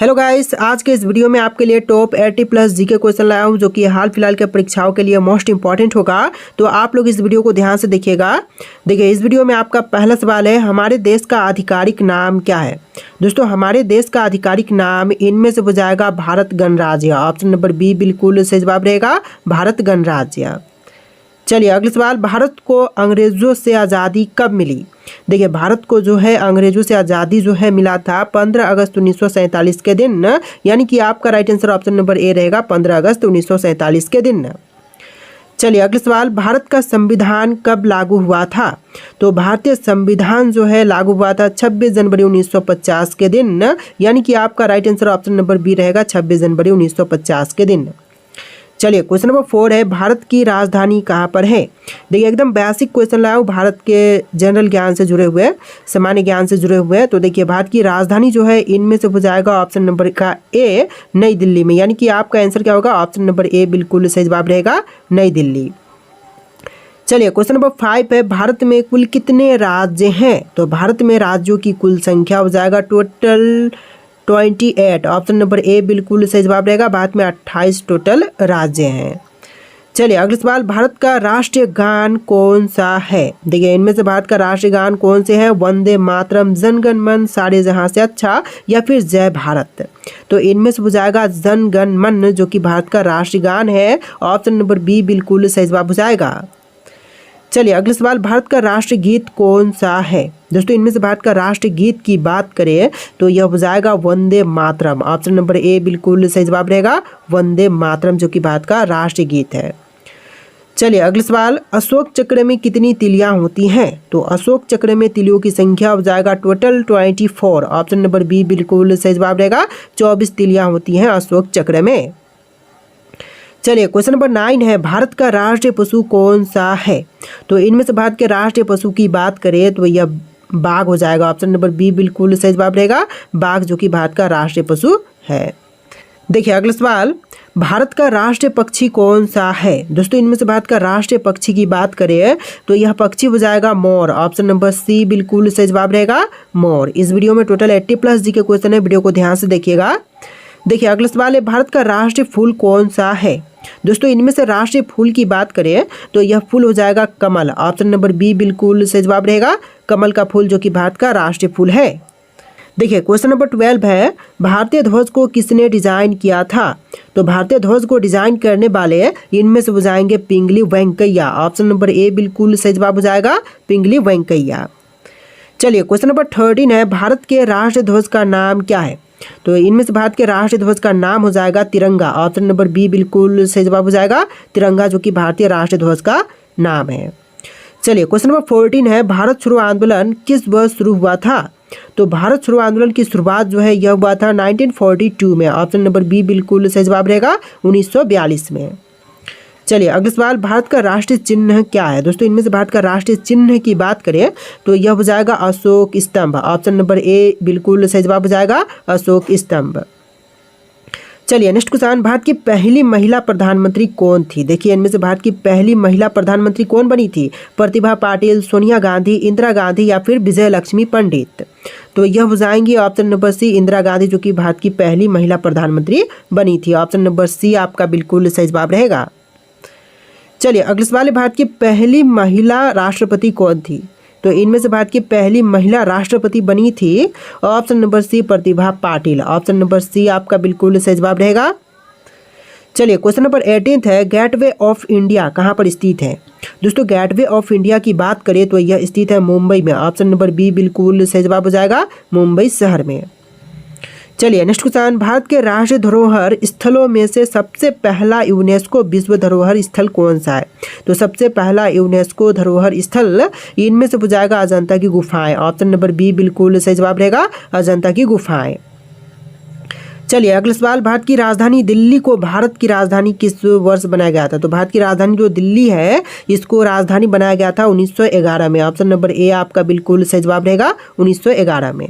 Hello guys, आज के इस वीडियो में आपके लिए टॉप 80 प्लस जीके क्वेश्चन लाया हूं जो कि हाल फिलहाल के परीक्षाओं के लिए मोस्ट इंपॉर्टेंट होगा। तो आप लोग इस वीडियो को ध्यान से देखिएगा। देखिए, इस वीडियो में आपका पहला सवाल है, हमारे देश का आधिकारिक नाम क्या है। दोस्तों, हमारे देश का आधिकारिक नाम इनमें से हो जाएगा भारत गणराज्य। ऑप्शन नंबर बी बिल्कुल सही जवाब रहेगा, भारत गणराज्य। चलिए अगला सवाल, भारत को अंग्रेजों से आज़ादी कब मिली। देखिए, भारत को जो है अंग्रेजों से आज़ादी जो है मिला था 15 अगस्त 1947 के दिन, यानी कि आपका राइट आंसर ऑप्शन नंबर ए रहेगा, 15 अगस्त 1947 के दिन। चलिए अगला सवाल, भारत का संविधान कब लागू हुआ था। तो भारतीय संविधान जो है लागू हुआ था 26 जनवरी 1950 के दिन, यानी कि आपका right answer option number B रहेगा, 26 जनवरी 1950 के दिन। चलिए क्वेश्चन नंबर 4 है, भारत की राजधानी कहाँ पर है। देखिए, एकदम बेसिक क्वेश्चन लाया हूँ, भारत के जनरल ज्ञान से जुड़े हुए, सामान्य ज्ञान से जुड़े हुए। तो देखिए, भारत की राजधानी जो है इनमें से हो जाएगा ऑप्शन नंबर का ए, नई दिल्ली में, यानी कि आपका आंसर क्या होगा, ऑप्शन नंबर ए बिल्कुल सही जवाब रहेगा, नई दिल्ली। चलिए क्वेश्चन नंबर 5 है, भारत में कुल कितने राज्य हैं। तो भारत में राज्यों की कुल संख्या हो जाएगा टोटल 28। ऑप्शन नंबर ए बिल्कुल सही जवाब रहेगा, भारत में 28 टोटल राज्य हैं। चलिए अगला सवाल, भारत का राष्ट्रीय गान कौन सा है। देखिए, इनमें से भारत का राष्ट्रीय गान कौन से हैं, वंदे मातरम, जन गण मन, सारे जहां से अच्छा, या फिर जय भारत। तो इनमें से हो जाएगा जन गण मन, जो कि भारत का राष्ट्रीय गान है। ऑप्शन नंबर बी बिल्कुल सही जवाब हो जाएगा। चलिए अगला सवाल, भारत का राष्ट्रीय गीत कौन सा है। दोस्तों, इनमें से भारत का राष्ट्रीय गीत की बात करें तो यह हो जाएगा वंदे मातरम। ऑप्शन नंबर ए बिल्कुल सही जवाब रहेगा, वंदे मातरम, जो कि भारत का राष्ट्रीय गीत है। चलिए अगला सवाल, अशोक चक्र में कितनी तिलियां होती हैं। तो अशोक चक्र में तिलियों की संख्या हो जाएगा टोटल 24। ऑप्शन नंबर बी बिल्कुल सही जवाब रहेगा, 24 तिलियां होती हैं अशोक चक्र में। चलिए क्वेश्चन नंबर 9 है, भारत का राष्ट्रीय पशु कौन सा है। तो इनमें से भारत के राष्ट्रीय पशु की बात करें तो यह बाघ हो जाएगा। ऑप्शन नंबर बी बिल्कुल सही जवाब रहेगा, बाघ, जो कि भारत का राष्ट्रीय पशु है। देखिए अगला सवाल, भारत का राष्ट्रीय पक्षी कौन सा है। दोस्तों, इनमें से भारत का राष्ट्रीय पक्षी की बात करें तो यह पक्षी हो जाएगा मोर। ऑप्शन नंबर सी बिल्कुल सही जवाब रहेगा, मोर। इस वीडियो में टोटल 80 प्लस जी के क्वेश्चन है, वीडियो को ध्यान से देखिएगा। देखिए अगला सवाल है, भारत का राष्ट्रीय फूल कौन सा है। दोस्तों, इनमें से राष्ट्रीय फूल की बात करें तो यह फूल हो जाएगा कमल। ऑप्शन नंबर बी बिल्कुल सही जवाब रहेगा, कमल का फूल, जो कि भारत का राष्ट्रीय फूल है। देखिए क्वेश्चन नंबर 12 है, भारतीय ध्वज को किसने डिजाइन किया था। तो भारतीय ध्वज को डिजाइन करने वाले इनमें से हो जाएंगे पिंगली वेंकैया। ऑप्शन नंबर ए बिल्कुल सही जवाब हो जाएगा, पिंगली वेंकैया। चलिए क्वेश्चन नंबर 13 है, भारत के राष्ट्रीय ध्वज का नाम क्या है। तो इनमें से भारत के राष्ट्रीय ध्वज का नाम हो जाएगा तिरंगा। ऑप्शन नंबर बी बिल्कुल सही जवाब हो जाएगा, तिरंगा, जो कि भारतीय राष्ट्रीय ध्वज का नाम है। चलिए क्वेश्चन नंबर 14 है, भारत छोड़ो आंदोलन किस वर्ष शुरू हुआ था। तो भारत छोड़ो आंदोलन की शुरुआत जो है यह हुआ था 1942 में। ऑप्शन नंबर बी बिल्कुल सही जवाब रहेगा, 1942 में। चलिए अगला सवाल, भारत का राष्ट्रीय चिन्ह क्या है। दोस्तों, इनमें से भारत का राष्ट्रीय चिन्ह की बात करें तो यह हो जाएगा अशोक स्तंभ। ऑप्शन नंबर ए बिल्कुल सही जवाब हो जाएगा, अशोक स्तंभ। चलिए नेक्स्ट क्वेश्चन, भारत की पहली महिला प्रधानमंत्री कौन थी। देखिए, इनमें से भारत की पहली महिला प्रधानमंत्री कौन बनी थी, प्रतिभा पाटिल, सोनिया गांधी, इंदिरा गांधी, या फिर विजय लक्ष्मी पंडित। तो यह हो जाएंगी option number C, Indira Gandhi, जो कि भारत की पहली महिला प्रधानमंत्री बनी थी। ऑप्शन नंबर सी आपका बिल्कुल सही जवाब रहेगा। चलिए अगले सवाल, भारत की पहली महिला राष्ट्रपति कौन थी। तो इनमें से भारत की पहली महिला राष्ट्रपति बनी थी ऑप्शन नंबर सी, प्रतिभा पाटिल। ऑप्शन नंबर सी आपका बिल्कुल सही जवाब रहेगा। चलिए क्वेश्चन नंबर 18 है, गेटवे ऑफ इंडिया कहाँ पर स्थित है। दोस्तों, गेटवे ऑफ इंडिया की बात करें तो यह स्थित है मुंबई में। ऑप्शन नंबर बी बिल्कुल सही जवाब हो जाएगा, मुंबई शहर में। चलिए नेक्स्ट क्वेश्चन, भारत के राष्ट्रीय धरोहर स्थलों में से सबसे पहला यूनेस्को विश्व धरोहर स्थल कौन सा है। तो सबसे पहला यूनेस्को धरोहर स्थल इनमें से हो जाएगा अजंता की गुफाएं। ऑप्शन नंबर बी बिल्कुल सही जवाब रहेगा, अजंता की गुफाएं। चलिए अगला सवाल, भारत की राजधानी दिल्ली को भारत की राजधानी किस वर्ष बनाया गया था। तो भारत की राजधानी जो दिल्ली है इसको राजधानी बनाया गया था 1911 में। ऑप्शन नंबर ए आपका बिल्कुल सही जवाब रहेगा, 1911 में।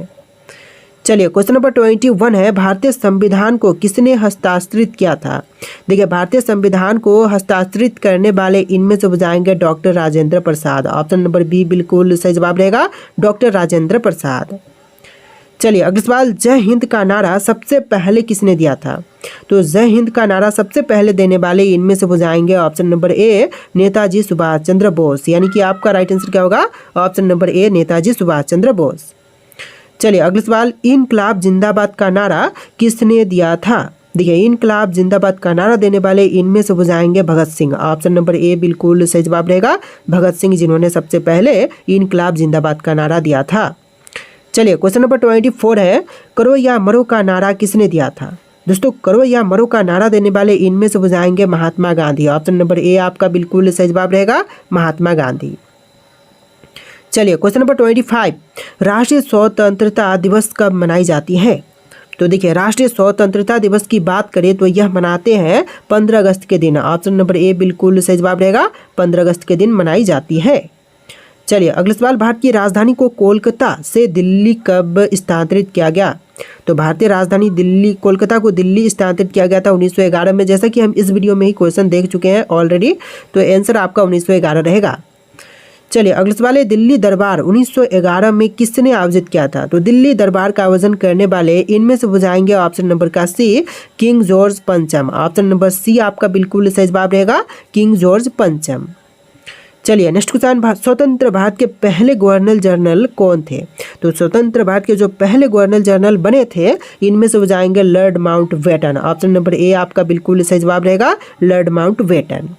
चलिए क्वेश्चन नंबर 21 है, भारतीय संविधान को किसने हस्ताक्षरित किया था। देखिए, भारतीय संविधान को हस्ताक्षरित करने वाले इनमें से हो जाएंगे doctor Rajendra Prasad. Option number B बिल्कुल सही जवाब रहेगा, डॉक्टर राजेंद्र प्रसाद। चलिए अगला सवाल, जय हिंद का नारा सबसे पहले किसने दिया था? तो जय हिंद का नारा सबसे पहले देने वाले इनमें से हो जाएंगे option number A Netaji Subhash Chandra Bose, यानी कि आपका राइट आंसर क्या होगा? Option number A Netaji Subhash Chandra Bose. चलिए अगला सवाल, इनकलाब जिंदाबाद का नारा किसने दिया था? देखिए इनकलाब जिंदाबाद का नारा देने वाले इनमें से हो जाएंगे भगत सिंह। ऑप्शन नंबर ए बिल्कुल सही जवाब रहेगा, भगत सिंह, जिन्होंने सबसे पहले इनकलाब जिंदाबाद का नारा दिया था। चलिए क्वेश्चन नंबर 24 है, करो या मरो का नारा किसने दिया था? दोस्तों करो या मरो का नारा देने वाले इनमें से हो जाएंगे महात्मा गांधी। ऑप्शन नंबर ए आपका बिल्कुल सही जवाब रहेगा, महात्मा गांधी। चलिए क्वेश्चन नंबर 25, राष्ट्रीय स्वतंत्रता दिवस कब मनाई जाती है? तो देखिए राष्ट्रीय स्वतंत्रता दिवस की बात करें तो यह मनाते हैं 15 अगस्त के दिन। ऑप्शन नंबर ए बिल्कुल सही जवाब रहेगा, 15 अगस्त के दिन मनाई जाती है। चलिए अगला सवाल, भारत की राजधानी को कोलकाता से दिल्ली कब स्थानांतरित किया गया? तो भारतीय राजधानी दिल्ली, कोलकाता को दिल्ली स्थानांतरित किया गया था 1911 में, जैसा कि हम इस वीडियो में ही क्वेश्चन देख चुके हैं ऑलरेडी, तो आंसर आपका 1911 रहेगा। चलिए अगला सवाल है, दिल्ली दरबार 1911 में किसने आयोजित किया था? तो दिल्ली दरबार का आयोजन करने वाले इनमें से हो जाएंगे ऑप्शन नंबर का सी किंग जॉर्ज पंचम। ऑप्शन नंबर सी आपका बिल्कुल सही जवाब रहेगा, किंग जॉर्ज पंचम। चलिए नेक्स्ट क्वेश्चन, स्वतंत्र भारत के पहले गवर्नर जनरल कौन थे? तो स्वतंत्र भारत के जो पहले गवर्नर जनरल बने थे इनमें से हो जाएंगे लॉर्ड माउंटबेटन। ऑप्शन नंबर ए आपका बिल्कुल सही जवाब रहेगा, लॉर्ड माउंटबेटन।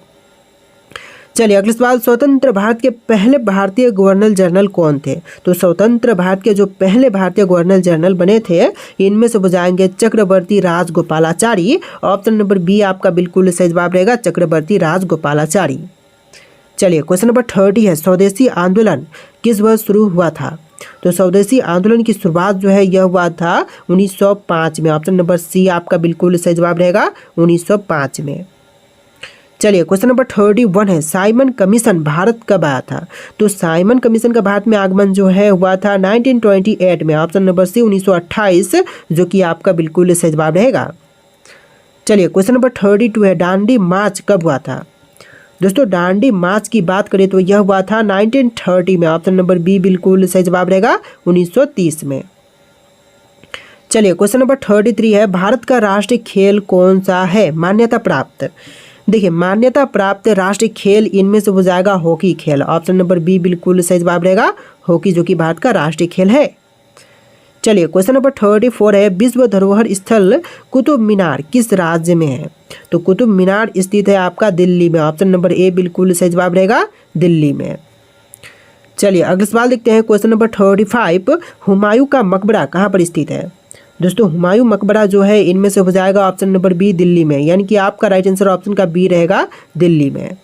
चलिए अगला सवाल, स्वतंत्र भारत के पहले भारतीय गवर्नर जनरल कौन थे? तो स्वतंत्र भारत के जो पहले भारतीय गवर्नर जनरल बने थे इनमें से हो जाएंगे चक्रवर्ती राजगोपालाचारी। ऑप्शन नंबर बी आपका बिल्कुल सही जवाब रहेगा, चक्रवर्ती राजगोपालाचारी। चलिए क्वेश्चन नंबर 30 है, स्वदेशी आंदोलन किस वर्ष शुरू हुआ था? तो स्वदेशी आंदोलन की शुरुआत जो है यह हुआ था 1905 में। ऑप्शन नंबर सी आपका बिल्कुल सही जवाब रहेगा, 1905 में। चलिए क्वेश्चन नंबर 31 है, साइमन कमीशन भारत कब आया था? तो साइमन कमीशन का भारत में आगमन जो है हुआ था 1928 में। ऑप्शन नंबर सी 1928, जो कि आपका बिल्कुल सही जवाब रहेगा। चलिए क्वेश्चन नंबर 32 है, दांडी मार्च कब हुआ था? दोस्तों दांडी मार्च की बात करें तो यह हुआ था 1930 में। ऑप्शन नंबर बी बिल्कुल सही जवाब रहेगा, 1930 में। चलिए क्वेश्चन नंबर 33 है, भारत का राष्ट्रीय खेल कौन सा है मान्यता प्राप्त? देखिए मान्यता प्राप्त राष्ट्रीय खेल इनमें से हो जाएगा हॉकी खेल। ऑप्शन नंबर बी बिल्कुल सही जवाब रहेगा, हॉकी, जो कि भारत का राष्ट्रीय खेल है। चलिए क्वेश्चन नंबर 34 है, विश्व धरोहर स्थल कुतुब मीनार किस राज्य में है? तो कुतुब मीनार स्थित है आपका दिल्ली में। ऑप्शन नंबर ए बिल्कुल सही जवाब रहेगा, दिल्ली में। चलिए अगला सवाल देखते हैं, क्वेश्चन नंबर 35, हुमायूं का मकबरा कहाँ पर स्थित है? दोस्तों हुमायूं मकबरा जो है इनमें से हो जाएगा ऑप्शन नंबर बी, दिल्ली में, यानी कि आपका राइट आंसर ऑप्शन का बी रहेगा, दिल्ली में।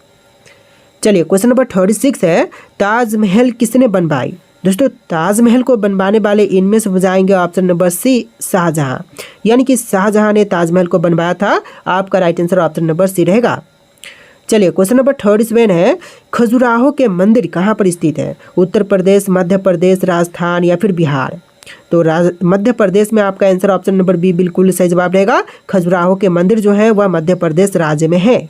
चलिए क्वेश्चन नंबर 36 है, ताजमहल किसने बनवाई? दोस्तों ताजमहल को बनवाने वाले इनमें से हो जाएंगे ऑप्शन नंबर सी शाहजहां, यानी कि शाहजहां ने ताजमहल को बनवाया था। आपका right answer option number C रहेगा। चलिए क्वेश्चन नंबर 37 है, खजुराहो के मंदिर कहाँ पर स्थित है? उत्तर प्रदेश, मध्य प्रदेश, राजस्थान या फिर बिहार? तो मध्य प्रदेश में आपका आंसर ऑप्शन नंबर बी बिल्कुल सही जवाब रहेगा, खजुराहो के मंदिर जो है वह मध्य प्रदेश राज्य में है।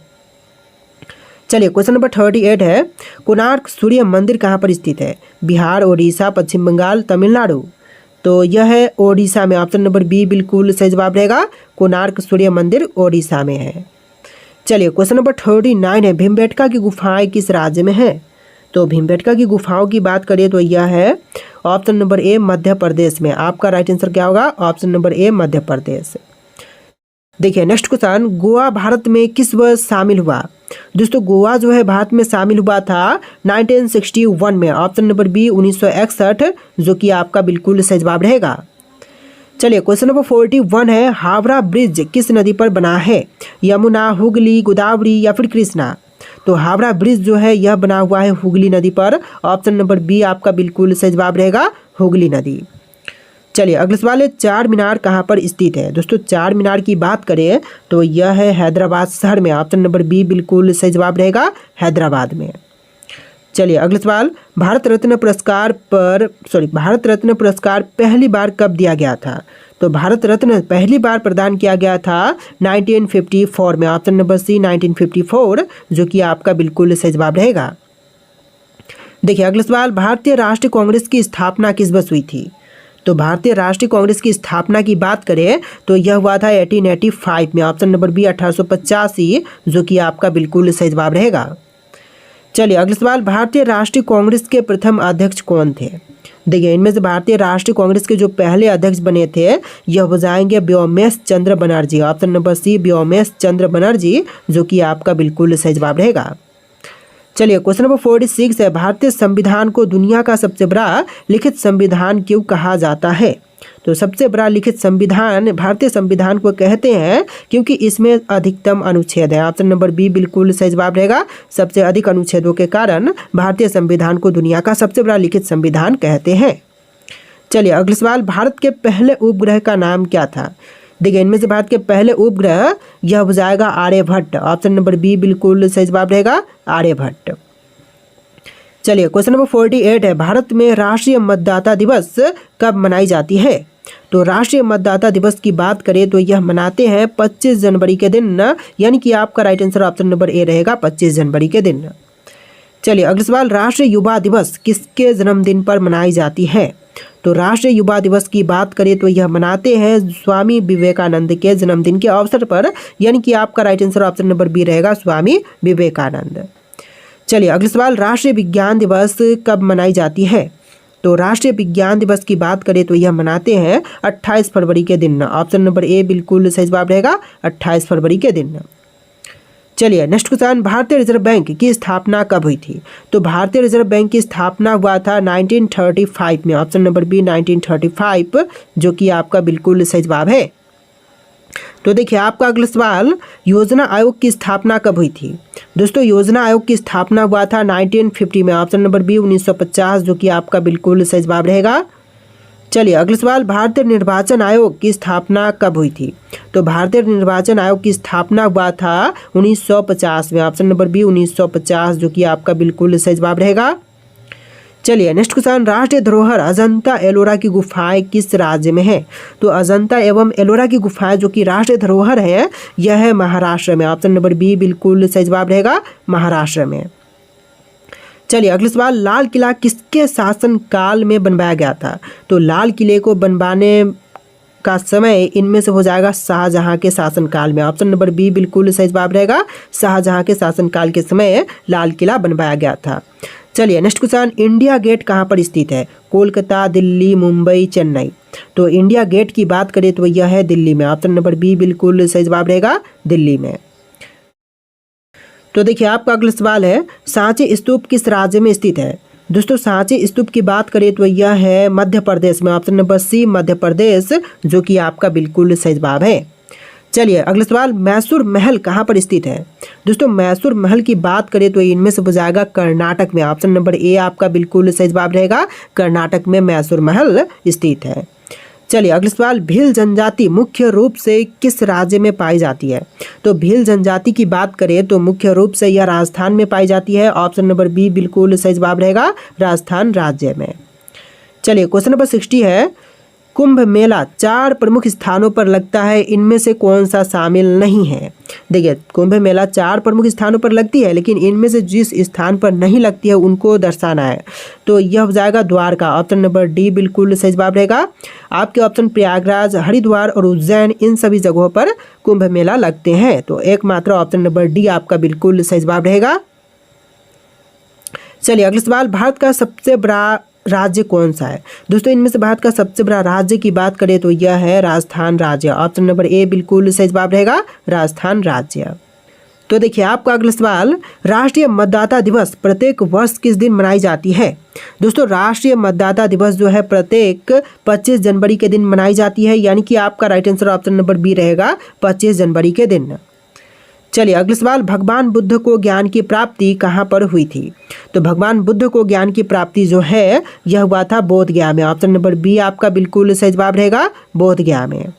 चलिए क्वेश्चन नंबर 38 है, कोणार्क सूर्य मंदिर कहाँ पर स्थित है? बिहार, ओडिशा, पश्चिम बंगाल, तमिलनाडु? तो यह है ओडिशा में। ऑप्शन नंबर बी बिल्कुल सही जवाब रहेगा, कोणार्क सूर्य मंदिर ओडिशा में है। चलिए क्वेश्चन नंबर 39 है, भीमबेटका की गुफाएं किस राज्य में है? तो भीमबेटका की गुफाओं की बात करें तो यह है ऑप्शन नंबर ए, मध्य प्रदेश में। आपका राइट आंसर क्या होगा? ऑप्शन नंबर ए, मध्य प्रदेश। देखिए नेक्स्ट क्वेश्चन, गोवा भारत में किस वर्ष शामिल हुआ? दोस्तों गोवा जो है भारत में शामिल हुआ था 1961 में। ऑप्शन नंबर बी 1961, जो कि आपका बिल्कुल सही जवाब रहेगा। चलिए क्वेश्चन नंबर 41 है, हावड़ा ब्रिज किस नदी पर बना है? यमुना, हुगली, गोदावरी या फिर कृष्णा? तो हावड़ा ब्रिज जो है यह बना हुआ है हुगली नदी पर। ऑप्शन नंबर बी आपका बिल्कुल सही जवाब रहेगा, हुगली नदी। चलिए अगला सवाल है, चार मीनार कहाँ पर स्थित है? दोस्तों चार मीनार की बात करें तो यह है हैदराबाद शहर में। ऑप्शन नंबर बी बिल्कुल सही जवाब रहेगा, हैदराबाद में। चलिए अगला सवाल, भारत रत्न पुरस्कार पहली बार कब दिया गया था? तो भारत रत्न पहली बार प्रदान किया गया था 1954 में। ऑप्शन नंबर सी 1954, जो कि आपका बिल्कुल सही जवाब रहेगा। देखिए अगला सवाल, भारतीय राष्ट्रीय कांग्रेस की स्थापना किस वर्ष हुई थी? तो भारतीय राष्ट्रीय कांग्रेस की स्थापना की बात करें तो यह हुआ था 1885 में। ऑप्शन नंबर बी 1885, जो कि आपका बिल्कुल सही जवाब रहेगा। चलिए अगला सवाल, भारतीय राष्ट्रीय कांग्रेस के प्रथम अध्यक्ष कौन थे? देखिए इनमें से भारतीय राष्ट्रीय कांग्रेस के जो पहले अध्यक्ष बने थे यह हो जाएंगे Vyomesh Chandra Banerjee. Option number C Vyomesh Chandra Banerjee, जो कि आपका बिल्कुल सही जवाब रहेगा। चलिए क्वेश्चन नंबर 46 है, भारतीय संविधान को दुनिया का सबसे बड़ा लिखित संविधान क्यों कहा जाता है? तो सबसे बड़ा लिखित संविधान भारतीय संविधान को कहते हैं क्योंकि इसमें अधिकतम अनुच्छेद है। ऑप्शन नंबर बी बिल्कुल सही जवाब रहेगा। सबसे अधिक अनुच्छेदों के कारण भारतीय संविधान को दुनिया का सबसे बड़ा लिखित संविधान कहते हैं। चलिए अगला सवाल, भारत के पहले उपग्रह का नाम क्या था? देखिए इनमें से भारत के पहले उपग्रह यह हो जाएगा आर्यभट्ट। ऑप्शन नंबर बी बिल्कुल सही जवाब रहेगा, आर्यभट्ट। चलिए क्वेश्चन नंबर 48 है, भारत में राष्ट्रीय मतदाता दिवस कब मनाई जाती है? तो राष्ट्रीय मतदाता दिवस की बात करें तो यह मनाते हैं 25 जनवरी के दिन, यानी कि आपका राइट आंसर ऑप्शन नंबर ए रहेगा, 25 जनवरी के दिन। चलिए अगला सवाल, राष्ट्रीय युवा दिवस किसके जन्मदिन पर मनाई जाती है? तो राष्ट्रीय युवा दिवस की बात करें तो यह मनाते हैं स्वामी विवेकानंद के जन्मदिन के अवसर पर, यानी कि आपका right answer option number B रहेगा, स्वामी विवेकानंद। चलिए अगला सवाल, राष्ट्रीय विज्ञान दिवस कब मनाई जाती है? तो राष्ट्रीय विज्ञान दिवस की बात करें तो यह मनाते हैं 28 फरवरी के दिन। ऑप्शन नंबर ए बिल्कुल सही जवाब रहेगा, 28 फरवरी के दिन। चलिए नेक्स्ट क्वेश्चन, भारतीय रिजर्व बैंक की स्थापना कब हुई थी? तो भारतीय रिजर्व बैंक की स्थापना हुआ था 1935 में। ऑप्शन नंबर बी 1935, जो कि आपका बिल्कुल सही जवाब है। तो देखिए आपका अगला सवाल, योजना आयोग की स्थापना कब हुई थी? दोस्तों योजना आयोग की स्थापना हुआ था 1950 में। ऑप्शन नंबर बी 1950, जो कि आपका बिल्कुल सही जवाब रहेगा। चलिए अगला सवाल, भारतीय निर्वाचन आयोग की स्थापना कब हुई थी? तो भारतीय निर्वाचन आयोग की स्थापना हुआ था 1950 में। ऑप्शन नंबर बी 1950, जो कि आपका बिल्कुल सही जवाब रहेगा। चलिए नेक्स्ट क्वेश्चन, राष्ट्रीय धरोहर अजंता एलोरा की गुफाएं किस राज्य में है? तो अजंता एवं एलोरा की गुफाएं जो कि राष्ट्रीय धरोहर है यह है महाराष्ट्र में। ऑप्शन नंबर बी बिल्कुल सही जवाब रहेगा, महाराष्ट्र में। चलिए अगला सवाल, लाल किला किसके शासन काल में बनवाया गया था? तो लाल किले को बनवाने का समय इनमें से हो जाएगा शाहजहां के शासनकाल में। ऑप्शन नंबर बी बिल्कुल सही जवाब रहेगा, शाहजहां के शासनकाल के समय लाल किला बनवाया गया था। चलिए नेक्स्ट क्वेश्चन, इंडिया गेट कहाँ पर स्थित है? कोलकाता, दिल्ली, मुंबई, चेन्नई। तो इंडिया गेट की बात करें तो यह है दिल्ली में। ऑप्शन नंबर बी बिल्कुल सही जवाब रहेगा, दिल्ली में। तो देखिए आपका अगला सवाल है, सांची स्तूप किस राज्य में स्थित है? दोस्तों सांची स्तूप की बात करें तो यह है मध्य प्रदेश में। ऑप्शन नंबर सी मध्य प्रदेश, जो कि आपका बिल्कुल सही जवाब है। चलिए अगला सवाल, मैसूर महल कहाँ पर स्थित है? दोस्तों मैसूर महल की बात करें तो इनमें से हो जाएगा कर्नाटक में। ऑप्शन नंबर ए आपका बिल्कुल सही जवाब रहेगा, कर्नाटक में मैसूर महल स्थित है। चलिए अगला सवाल, भील जनजाति मुख्य रूप से किस राज्य में पाई जाती है? तो भील जनजाति की बात करें तो मुख्य रूप से यह राजस्थान में पाई जाती है। ऑप्शन नंबर बी बिल्कुल सही जवाब रहेगा, राजस्थान राज्य में। चलिए क्वेश्चन नंबर 60 है, कुंभ मेला 4 प्रमुख स्थानों पर लगता है, इनमें से कौन सा शामिल नहीं है? देखिए कुंभ मेला 4 प्रमुख स्थानों पर लगती है, लेकिन इनमें से जिस स्थान पर नहीं लगती है उनको दर्शाना है। तो यह हो जाएगा द्वारका। ऑप्शन नंबर डी बिल्कुल सही जवाब रहेगा। आपके ऑप्शन प्रयागराज, हरिद्वार और उज्जैन, इन सभी जगहों पर कुंभ मेला लगते हैं। तो एकमात्र ऑप्शन नंबर डी आपका बिल्कुल सही जवाब रहेगा। चलिए अगला सवाल, भारत का सबसे बड़ा राज्य कौन सा है? दोस्तों इनमें से भारत का सबसे बड़ा राज्य की बात करें तो यह है राजस्थान राज्य। ऑप्शन नंबर ए बिल्कुल सही जवाब रहेगा, राजस्थान राज्य। तो देखिए आपका अगला सवाल, राष्ट्रीय मतदाता दिवस प्रत्येक वर्ष किस दिन मनाई जाती है? दोस्तों राष्ट्रीय मतदाता दिवस जो है प्रत्येक 25 जनवरी के दिन मनाई जाती है, यानी कि आपका right answer option number B रहेगा, 25 जनवरी के दिन। चलिए अगला सवाल, भगवान बुद्ध को ज्ञान की प्राप्ति कहाँ पर हुई थी? तो भगवान बुद्ध को ज्ञान की प्राप्ति जो है यह हुआ था बोध गया में। ऑप्शन नंबर बी आपका बिल्कुल सही जवाब रहेगा, बोध गया में।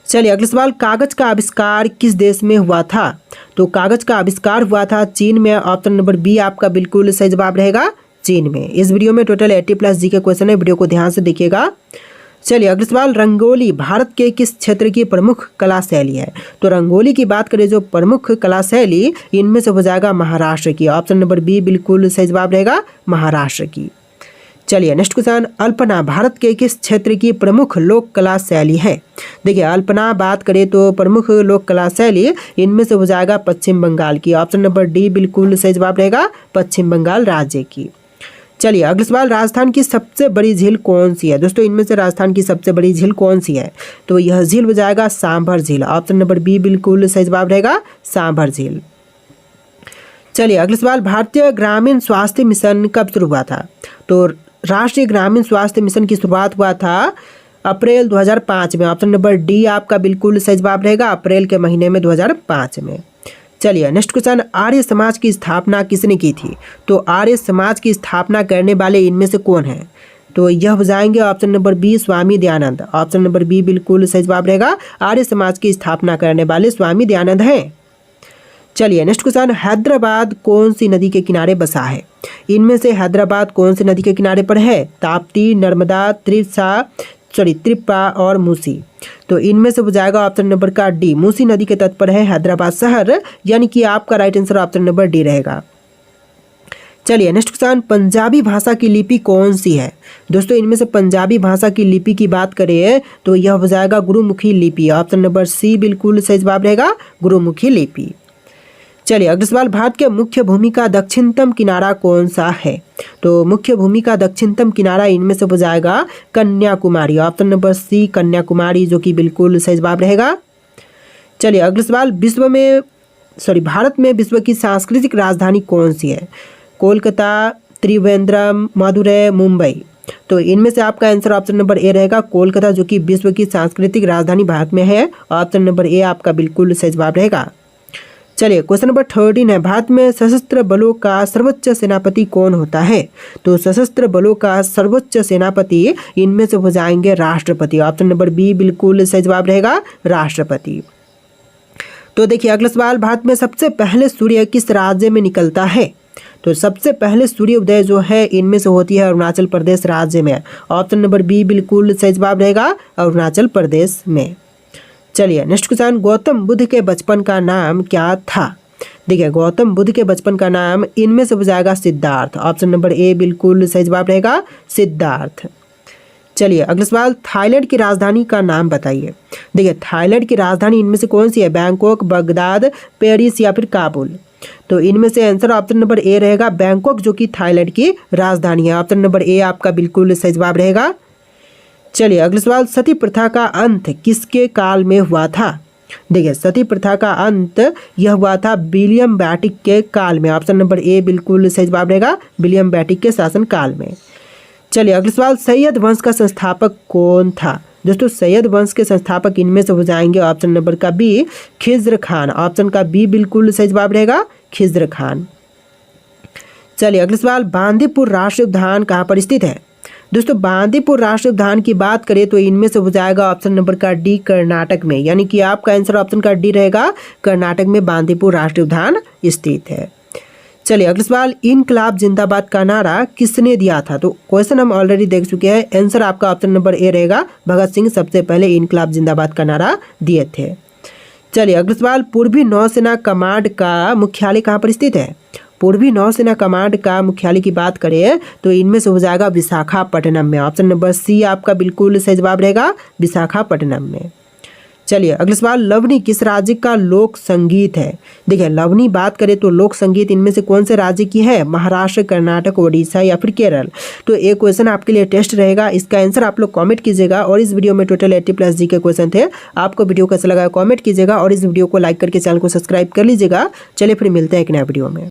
चलिए अगला सवाल, कागज का आविष्कार किस देश में हुआ था? तो कागज का आविष्कार हुआ था चीन में। ऑप्शन नंबर बी आपका बिल्कुल सही जवाब रहेगा, चीन में। इस वीडियो में टोटल 80+ जी के क्वेश्चन है, वीडियो को ध्यान से देखिएगा। चलिए अगला सवाल, रंगोली भारत के किस क्षेत्र की प्रमुख कला शैली है? तो रंगोली की बात करें जो प्रमुख कला शैली, इनमें से हो जाएगा महाराष्ट्र की। ऑप्शन नंबर बी बिल्कुल सही जवाब रहेगा, महाराष्ट्र की। चलिए नेक्स्ट क्वेश्चन, अल्पना भारत के किस क्षेत्र की प्रमुख लोक कला शैली है? देखिए अल्पना बात करें तो प्रमुख लोक कला शैली इनमें से हो जाएगा पश्चिम बंगाल की। ऑप्शन नंबर डी बिल्कुल सही जवाब रहेगा, पश्चिम बंगाल राज्य की। चलिए अगला सवाल, राजस्थान की सबसे बड़ी झील कौन सी है? दोस्तों इनमें से राजस्थान की सबसे बड़ी झील कौन सी है? तो यह झील हो जाएगा सांभर झील। ऑप्शन नंबर बी बिल्कुल सही जवाब रहेगा, सांभर झील। चलिए अगला सवाल, भारतीय ग्रामीण स्वास्थ्य मिशन कब शुरू हुआ था? तो राष्ट्रीय ग्रामीण स्वास्थ्य मिशन की शुरुआत हुआ था अप्रैल 2005 में। ऑप्शन नंबर डी आपका बिल्कुल सही जवाब रहेगा, अप्रैल के महीने में 2005 में। चलिए नेक्स्ट क्वेश्चन, आर्य समाज की स्थापना किसने की थी? तो आर्य समाज की स्थापना करने वाले इनमें से कौन है? तो यह हो जाएंगे option number B Swami Dayanand. Option number B बिल्कुल सही जवाब रहेगा, आर्य समाज की स्थापना करने वाले स्वामी दयानंद हैं। चलिए नेक्स्ट क्वेश्चन, हैदराबाद कौन सी नदी के किनारे बसा है? इनमें से हैदराबाद कौन सी नदी के किनारे पर है? ताप्ती, नर्मदा, त्रिप्रा और मूसी। तो इनमें से हो जाएगा ऑप्शन नंबर का डी, मूसी नदी के तट पर है हैदराबाद शहर, यानी कि आपका right answer option number D रहेगा। चलिए नेक्स्ट क्वेश्चन, पंजाबी भाषा की लिपि कौन सी है? दोस्तों इनमें से पंजाबी भाषा की लिपि की बात करें तो यह हो जाएगा गुरुमुखी लिपि। ऑप्शन नंबर सी बिल्कुल सही जवाब रहेगा, गुरुमुखी लिपि। चलिए अगला सवाल, भारत के मुख्य भूमि का दक्षिणतम किनारा कौन सा है? तो मुख्य भूमि का दक्षिणतम किनारा इनमें से हो जाएगा Kanyakumari. Option number C Kanyakumari, जो कि बिल्कुल सही जवाब रहेगा। चलिए अगला सवाल, भारत में विश्व की सांस्कृतिक राजधानी कौन सी है? कोलकाता, त्रिवेंद्रम, मदुरै, मुंबई। तो इनमें से आपका आंसर ऑप्शन नंबर ए रहेगा, कोलकाता, जो कि विश्व की सांस्कृतिक राजधानी भारत में है। ऑप्शन नंबर ए आपका बिल्कुल सही जवाब रहेगा। चलिए क्वेश्चन नंबर 13 है, भारत में सशस्त्र बलों का सर्वोच्च सेनापति कौन होता है? तो सशस्त्र बलों का सर्वोच्च सेनापति इनमें से हो जाएंगे राष्ट्रपति। ऑप्शन नंबर बी बिल्कुल सही जवाब रहेगा, राष्ट्रपति। तो देखिए अगला सवाल, भारत में सबसे पहले सूर्य किस राज्य में निकलता है? तो सबसे पहले सूर्योदय जो है इनमें से होती है अरुणाचल प्रदेश राज्य में। ऑप्शन नंबर बी बिल्कुल सही जवाब रहेगा, अरुणाचल प्रदेश में। चलिए नेक्स्ट क्वेश्चन, गौतम बुद्ध के बचपन का नाम क्या था? देखिए गौतम बुद्ध के बचपन का नाम इनमें से हो जाएगा सिद्धार्थ। ऑप्शन नंबर ए बिल्कुल सही जवाब रहेगा, सिद्धार्थ। चलिए अगला सवाल, थाईलैंड की राजधानी का नाम बताइए। देखिए थाईलैंड की राजधानी इनमें से कौन सी है? बैंकॉक, बगदाद, पेरिस या फिर काबुल। तो इनमें से आंसर ऑप्शन नंबर ए रहेगा, बैंकॉक, जो कि थाईलैंड की राजधानी है। ऑप्शन नंबर ए आपका बिल्कुल सही जवाब रहेगा। चलिए अगला सवाल, सती प्रथा का अंत किसके काल में हुआ था? देखिए सती प्रथा का अंत यह हुआ था विलियम बेंटिक के काल में। ऑप्शन नंबर ए बिल्कुल सही जवाब रहेगा, विलियम बेंटिक के शासन काल में। चलिए अगला सवाल, सैयद वंश का संस्थापक कौन था? दोस्तों सैयद वंश के संस्थापक इनमें से हो जाएंगे ऑप्शन नंबर का बी, खिज्र खान। ऑप्शन का बी बिल्कुल सही जवाब रहेगा, खिज्र खान। चलिए अगला सवाल, बांदीपुर राष्ट्रीय उद्यान कहाँ पर स्थित है? दोस्तों बांदीपुर राष्ट्रीय उद्यान की बात करें तो इनमें से हो जाएगा ऑप्शन नंबर का डी, कर्नाटक में, यानी कि आपका आंसर ऑप्शन का डी रहेगा, कर्नाटक में बांदीपुर राष्ट्रीय उद्यान स्थित है। चलिए अगला सवाल, इनकलाब जिंदाबाद का नारा किसने दिया था? तो क्वेश्चन हम ऑलरेडी देख चुके हैं, आंसर आपका ऑप्शन नंबर ए रहेगा, भगत सिंह सबसे पहले इनकलाब जिंदाबाद का नारा दिए थे। चलिए अगला सवाल, पूर्वी नौसेना कमांड का मुख्यालय कहाँ पर स्थित है? पूर्वी नौसेना कमांड का मुख्यालय की बात करें तो इनमें से हो जाएगा विशाखापट्टनम में। ऑप्शन नंबर सी आपका बिल्कुल सही जवाब रहेगा, विशाखापट्टनम में। चलिए अगला सवाल, लवनी किस राज्य का लोक संगीत है? देखिए लवनी बात करें तो लोक संगीत इनमें से कौन से राज्य की है? महाराष्ट्र, कर्नाटक, ओडिशा या फिर केरल। तो एक क्वेश्चन आपके लिए टेस्ट रहेगा, इसका आंसर आप लोग कमेंट कीजिएगा। और इस वीडियो में टोटल 80+ जी के क्वेश्चन थे। आपको वीडियो कैसा लगा कमेंट कीजिएगा और इस वीडियो को लाइक करके चैनल को सब्सक्राइब कर लीजिएगा। चलिए फिर मिलते हैं एक नया वीडियो में।